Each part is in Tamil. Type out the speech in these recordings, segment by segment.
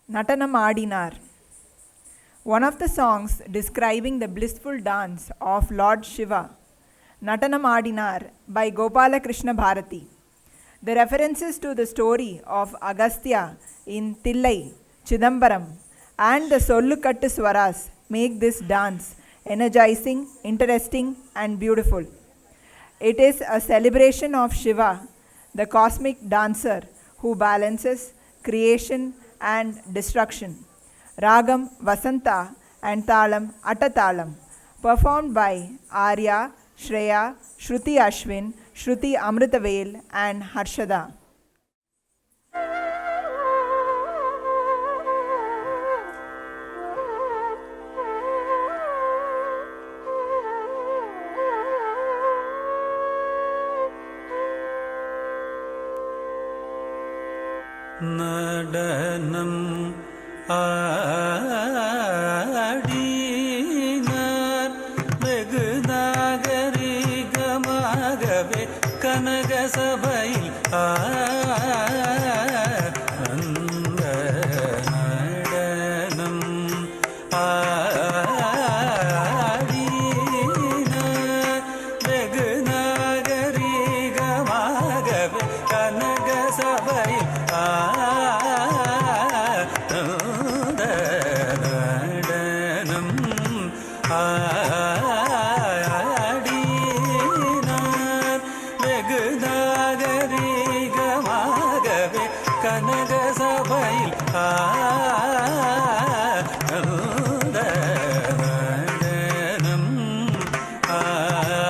Natanam Adinar. One of the songs describing the blissful dance of Lord Shiva, Natanam Adinar by Gopala Krishna Bharati. The references to the story of Agastya in Tillai, Chidambaram, and the Sollukattu Swaras make this dance energizing, interesting, and beautiful. It is a celebration of Shiva, the cosmic dancer who balances creation and destruction. Ragam Vasanta and Talam Atatalam, performed by Arya, Shreya, Shruti Ashwin, Shruti Amritavel, and Harshada. நடனம் ஆடினார் வெகு நாகரிகமாகவே கனக சபையில் அந்த நடனம் ஆடினார் வெகு நாகரிகமாகவே கனக சபையில் நடனம் ஆடினார் வெகு நாகரிகமாகவே கனக சபையில் நடனம்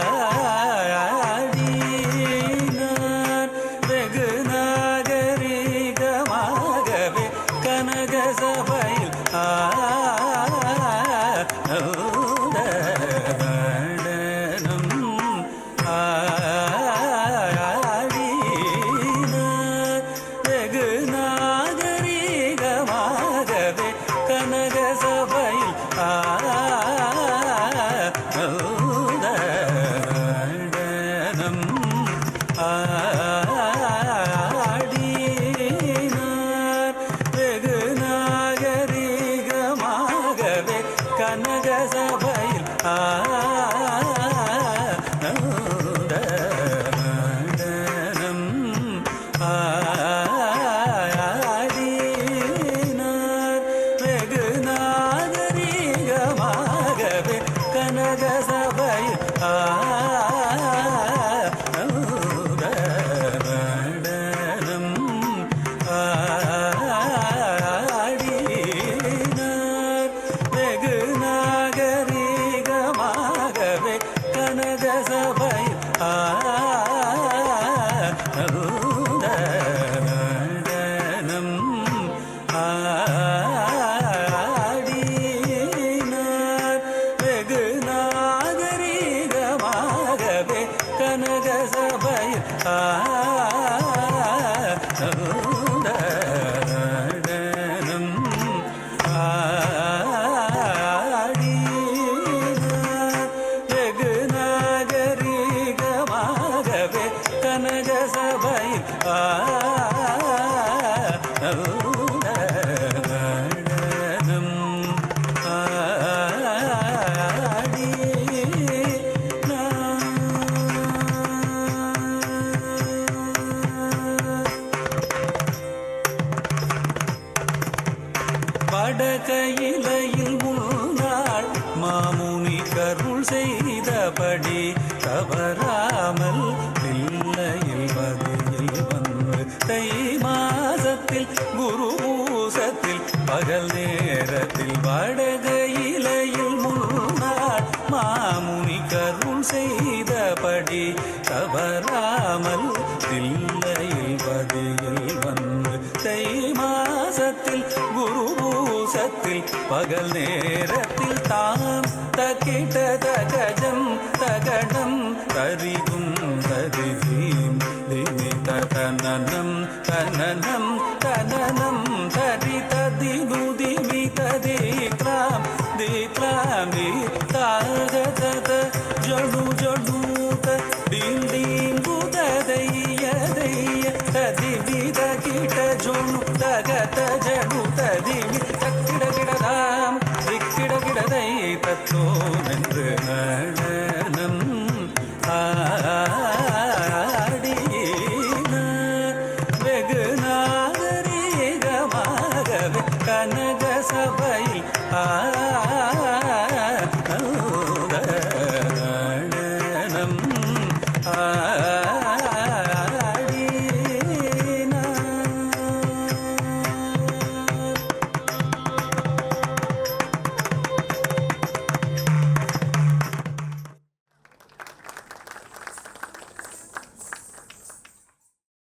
ஆடினார் வெகு நாகரிகமாகவே கனக சபையில் நடனம் ஆடினார் வெகு நாகரிகமாகவே கனக சபையில் நடனம் ஆடினார் வெகு நாகரிகமாகவே கனக சபையில் நடனம் ஆடினார் வெகு நாகரிகமாகவே கனக சபையில் நடனம் ஆடினார் வெகு நாகரிகமாகவே கனக சபையில் நடனம் ஆடினார் வெகு நாகரிகமாகவே கனக சபையில் நடனம் ஆடினார் வெகு நாகரிகமாகவே கனக சபையில் நடனம் வடகையிலையில் முன்னாள் மாமுனி கருள் செய்தபடி தவறாமல் தில்லையில் பதியில் வந்து தை மாசத்தில் குரு பூசத்தில் பகல் நேரத்தில் வடகையிலையில் முன்னாள் மாமுனி கருள் செய்தபடி தவறாமல் தில்லையில் பதியில் வந்து தை மாசத்தில் குரு பூசத்தில் பகல் நேரத்தில் தாம் தகிட தகஜம் தகடம் தரிகும் தரிதீம் திமி தனனம் தனனம் தனனம் தரி ததிகு